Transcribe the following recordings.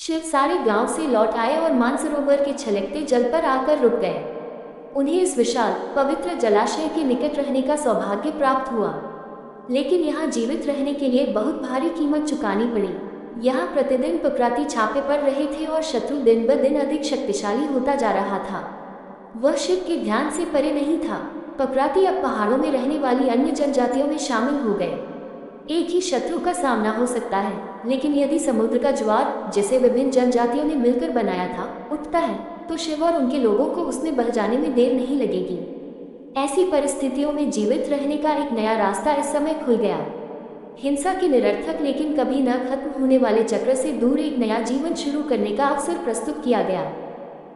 शिव सारे गांव से लौट आए और मानसरोवर के छलकते जल पर आकर रुक गए। उन्हें इस विशाल पवित्र जलाशय के निकट रहने का सौभाग्य प्राप्त हुआ, लेकिन यहाँ जीवित रहने के लिए बहुत भारी कीमत चुकानी पड़ी। यहाँ प्रतिदिन पकराती छापे पड़ रहे थे और शत्रु दिन ब दिन अधिक शक्तिशाली होता जा रहा था। वह शिव के ध्यान से परे नहीं था। पकराती अब पहाड़ों में रहने वाली अन्य जनजातियों में शामिल हो गए। एक ही शत्रु का सामना हो सकता है, लेकिन यदि समुद्र का ज्वार, जिसे विभिन्न जनजातियों ने मिलकर बनाया था, उठता है, तो शिव और उनके लोगों को उसमें बह जाने में देर नहीं लगेगी। ऐसी परिस्थितियों में जीवित रहने का एक नया रास्ता इस समय खुल गया। हिंसा के निरर्थक लेकिन कभी न खत्म होने वाले चक्र से दूर एक नया जीवन शुरू करने का अवसर प्रस्तुत किया गया।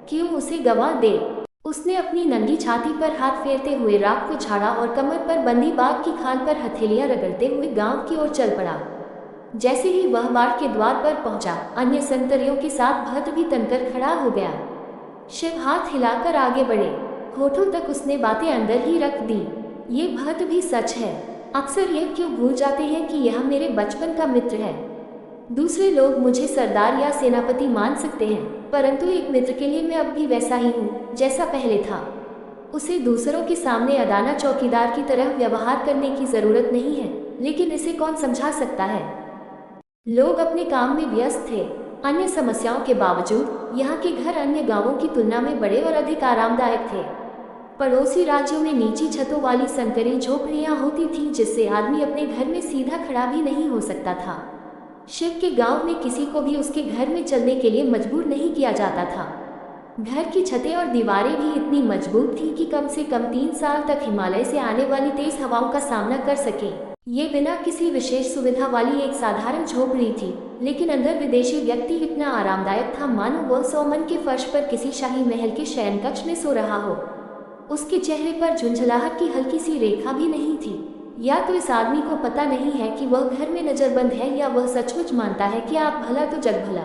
क्यों उसे गंवा दे? उसने अपनी नंगी छाती पर हाथ फेरते हुए राख को झाड़ा और कमर पर बंदी बाघ की खाल पर हथेलियां रगड़ते हुए गांव की ओर चल पड़ा। जैसे ही वह बाढ़ के द्वार पर पहुंचा, अन्य संतरियों के साथ भद्र भी तनकर खड़ा हो गया। शिव हाथ हिलाकर आगे बढ़े। होठों तक उसने बातें अंदर ही रख दी। ये भद्र भी सच है। अक्सर यह क्यों भूल जाते हैं कि यह मेरे बचपन का मित्र है। दूसरे लोग मुझे सरदार या सेनापति मान सकते हैं, परंतु एक मित्र के लिए मैं अब भी वैसा ही हूँ जैसा पहले था। उसे दूसरों के सामने अदाना चौकीदार की तरह व्यवहार करने की जरूरत नहीं है, लेकिन इसे कौन समझा सकता है? लोग अपने काम में व्यस्त थे। अन्य समस्याओं के बावजूद यहाँ के घर अन्य गांवों की तुलना में बड़े और अधिक आरामदायक थे। पड़ोसी राज्यों में नीची छतों वाली संकरी झोपड़ियां होती थीं, जिससे आदमी अपने घर में सीधा खड़ा भी नहीं हो सकता था। शिव के गांव में किसी को भी उसके घर में चलने के लिए मजबूर नहीं किया जाता था। घर की छतें और दीवारें भी इतनी मजबूत थीं कि कम से कम 3 साल तक हिमालय से आने वाली तेज हवाओं का सामना कर सके। ये बिना किसी विशेष सुविधा वाली एक साधारण झोपड़ी थी, लेकिन अंदर विदेशी व्यक्ति इतना आरामदायक था मानो वह सौमन के फर्श पर किसी शाही महल के शयन कक्ष में सो रहा हो। उसके चेहरे पर झुंझलाहट की हल्की सी रेखा भी नहीं थी। या तो इस आदमी को पता नहीं है कि वह घर में नजरबंद है, या वह सचमुच मानता है कि आप भला तो जग भला।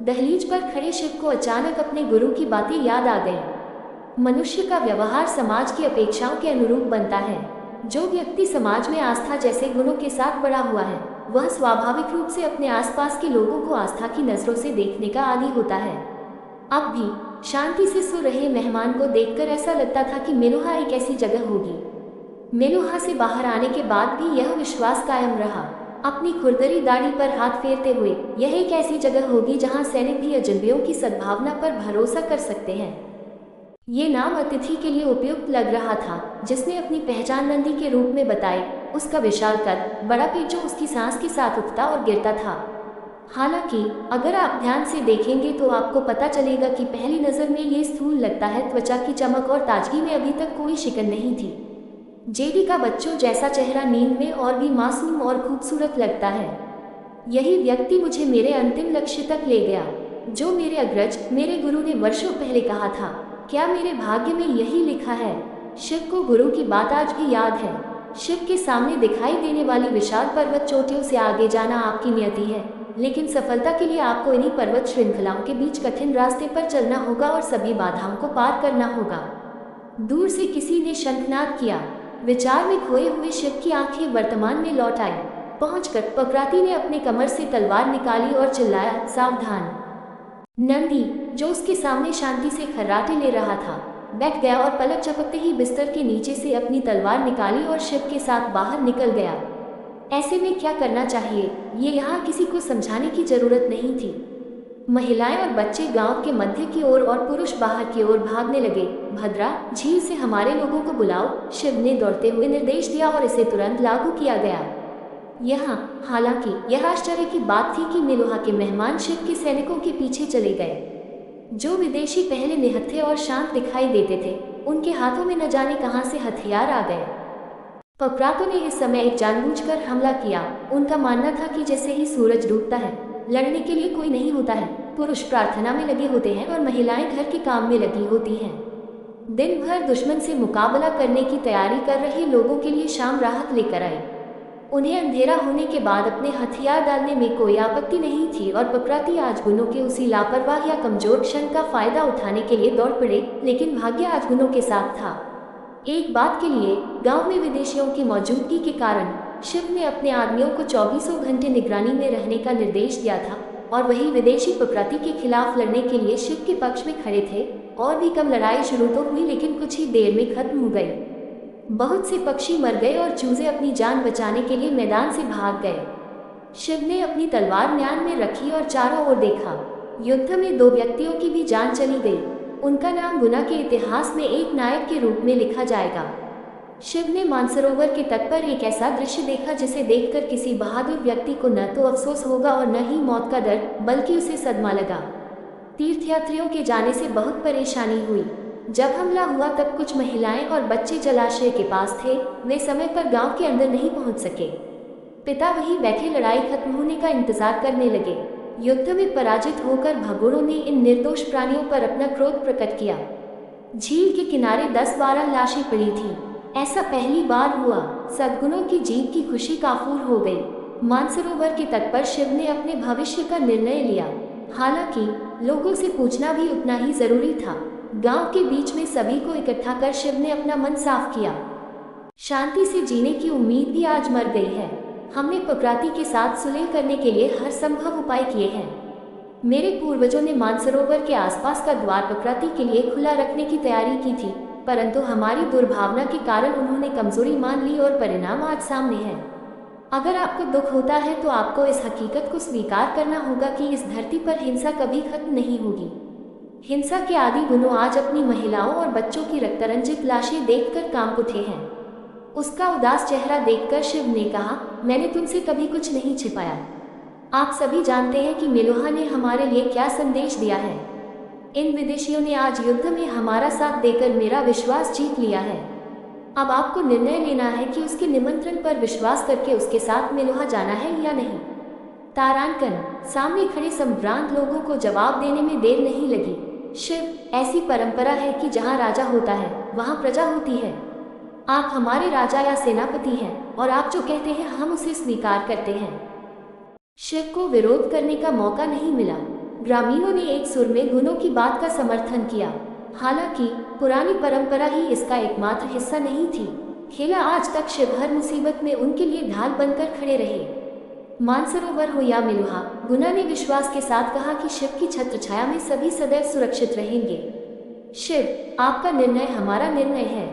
दहलीज पर खड़े शिव को अचानक अपने गुरु की बातें याद आ गईं। मनुष्य का व्यवहार समाज की अपेक्षाओं के अनुरूप बनता है। जो व्यक्ति समाज में आस्था जैसे गुणों के साथ बड़ा हुआ है, वह स्वाभाविक रूप से अपने आसपास के लोगों को आस्था की नजरों से देखने का आदी होता है। अब भी शांति से सो रहे मेहमान को देखकर ऐसा लगता था कि मेलुहा एक ऐसी जगह होगी। मेलुहा से बाहर आने के बाद भी यह विश्वास कायम रहा, अपनी खुरदरी दाढ़ी पर हाथ फेरते हुए, यह एक ऐसी जगह होगी जहां सैनिक भी अजनबियों की सद्भावना पर भरोसा कर सकते हैं। ये नाम अतिथि के लिए उपयुक्त लग रहा था, जिसने अपनी पहचान नंदी के रूप में बताई। उसका विशाल कद, बड़ा पेट जो उसकी सांस के साथ उठता और गिरता था। हालांकि अगर आप ध्यान से देखेंगे तो आपको पता चलेगा कि पहली नज़र में ये स्थूल लगता है। त्वचा की चमक और ताजगी में अभी तक कोई शिकन नहीं थी। जेडी का बच्चों जैसा चेहरा नींद में और भी मासूम और खूबसूरत लगता है। यही व्यक्ति मुझे मेरे अंतिम लक्ष्य तक ले गया, जो मेरे अग्रज, मेरे गुरु ने वर्षों पहले कहा था। क्या मेरे भाग्य में यही लिखा है? शिव को गुरु की बात आज भी याद है। शिव के सामने दिखाई देने वाली विशाल पर्वत चोटियों से आगे जाना आपकी नियति है, लेकिन सफलता के लिए आपको इन्हीं पर्वत श्रृंखलाओं के बीच कठिन रास्ते पर चलना होगा और सभी बाधाओं को पार करना होगा। दूर से किसी ने शंखनाद किया। विचार में खोए हुए शिव की आंखें वर्तमान में लौट आई। पहुंचकर पकराती ने अपने कमर से तलवार निकाली और चिल्लाया, सावधान! नंदी, जो उसके सामने शांति से खर्राटे ले रहा था, बैठ गया और पलक झपकते ही बिस्तर के नीचे से अपनी तलवार निकाली और शिव के साथ बाहर निकल गया। ऐसे में क्या करना चाहिए, ये यहाँ किसी को समझाने की जरूरत नहीं थी। महिलाएं और बच्चे गांव के मध्य की ओर और पुरुष बाहर की ओर भागने लगे। भद्रा, झील से हमारे लोगों को बुलाओ, शिव ने दौड़ते हुए निर्देश दिया और इसे तुरंत लागू किया गया। हालांकि यह आश्चर्य की बात थी कि मेलुहा के मेहमान शिव के सैनिकों के पीछे चले गए। जो विदेशी पहले निहत्थे और शांत दिखाई देते थे, उनके हाथों में न जाने कहां से हथियार आ गए। पकरातों ने इस समय एक जानबूझकर हमला किया। उनका मानना था कि जैसे ही सूरज डूबता है, लड़ने के लिए कोई नहीं होता है। पुरुष प्रार्थना में लगे होते हैं और महिलाएं घर के काम में लगी होती हैं। दिन भर दुश्मन से मुकाबला करने की तैयारी कर रहे लोगों के लिए शाम राहत लेकर आई। उन्हें अंधेरा होने के बाद अपने हथियार डालने में कोई आपत्ति नहीं थी और पकराती आज गुनों के उसी लापरवाह या कमजोर क्षण का फायदा उठाने के लिए दौड़ पड़े। लेकिन भाग्य आज गुनों के साथ था। एक बात के लिए गांव में विदेशियों की मौजूदगी के कारण शिव ने अपने आदमियों को 24 घंटे निगरानी में रहने का निर्देश दिया था। और वही विदेशी प्रकृति के खिलाफ लड़ने के लिए शिव के पक्ष में खड़े थे। और भी कम लड़ाई शुरू तो हुई, लेकिन कुछ ही देर में खत्म हो गई। बहुत से पक्षी मर गए और चूजे अपनी जान बचाने के लिए मैदान से भाग गए। शिव ने अपनी तलवार म्यान में रखी और चारों ओर देखा। युद्ध में 2 व्यक्तियों की भी जान चली गई। उनका नाम गुना के इतिहास में एक नायक के रूप में लिखा जाएगा। शिव ने मानसरोवर के तट पर एक ऐसा दृश्य देखा जिसे देखकर किसी बहादुर व्यक्ति को न तो अफसोस होगा और न ही मौत का डर, बल्कि उसे सदमा लगा। तीर्थयात्रियों के जाने से बहुत परेशानी हुई। जब हमला हुआ तब कुछ महिलाएं और बच्चे जलाशय के पास थे। वे समय पर गांव के अंदर नहीं पहुंच सके। पिता वहीं बैठे लड़ाई खत्म होने का इंतजार करने लगे। युद्ध में पराजित होकर भगोड़ों ने इन निर्दोष प्राणियों पर अपना क्रोध प्रकट किया। झील के किनारे 10-12 लाशें पड़ी थीं। ऐसा पहली बार हुआ। सद्गुणों की जीत की खुशी काफूर हो गई। मानसरोवर के तट पर शिव ने अपने भविष्य का निर्णय लिया। हालांकि लोगों से पूछना भी उतना ही जरूरी था। गांव के बीच में सभी को इकट्ठा कर शिव ने अपना मन साफ किया। शांति से जीने की उम्मीद भी आज मर गई है। हमने प्रकृति के साथ सुलह करने के लिए हर संभव उपाय किए हैं। मेरे पूर्वजों ने मानसरोवर के आसपास का द्वार प्रकृति के लिए खुला रखने की तैयारी की थी, परंतु हमारी दुर्भावना के कारण उन्होंने कमजोरी मान ली और परिणाम आज सामने है। अगर आपको दुख होता है तो आपको इस हकीकत को स्वीकार करना होगा कि इस धरती पर हिंसा कभी खत्म नहीं होगी। हिंसा के आदि गुनों आज अपनी महिलाओं और बच्चों की रक्तरंजित लाशें देखकर कांप उठे हैं। उसका उदास चेहरा देखकर शिव ने कहा, मैंने तुमसे कभी कुछ नहीं छिपाया। आप सभी जानते हैं कि मेलुहा ने हमारे लिए क्या संदेश दिया है। इन विदेशियों ने आज युद्ध में हमारा साथ देकर मेरा विश्वास जीत लिया है। अब आपको निर्णय लेना है कि उसके निमंत्रण पर विश्वास करके उसके साथ मेलुहा जाना है या नहीं। तारांकन। सामने खड़े संभ्रांत लोगों को जवाब देने में देर नहीं लगी। शिव, ऐसी परंपरा है कि जहाँ राजा होता है वहाँ प्रजा होती है। आप हमारे राजा या सेनापति हैं और आप जो कहते हैं हम उसे स्वीकार करते हैं। शिव को विरोध करने का मौका नहीं मिला। ग्रामीणों ने एक सुर में गुनों की बात का समर्थन किया। हालांकि पुरानी परंपरा ही इसका एकमात्र हिस्सा नहीं थी। खेला आज तक शिव हर मुसीबत में उनके लिए ढाल बनकर खड़े रहे। मानसरोवर हो या मेलुहा, गुना ने विश्वास के साथ कहा कि शिव की छत्रछाया में सभी सदैव सुरक्षित रहेंगे। शिव, आपका निर्णय हमारा निर्णय है।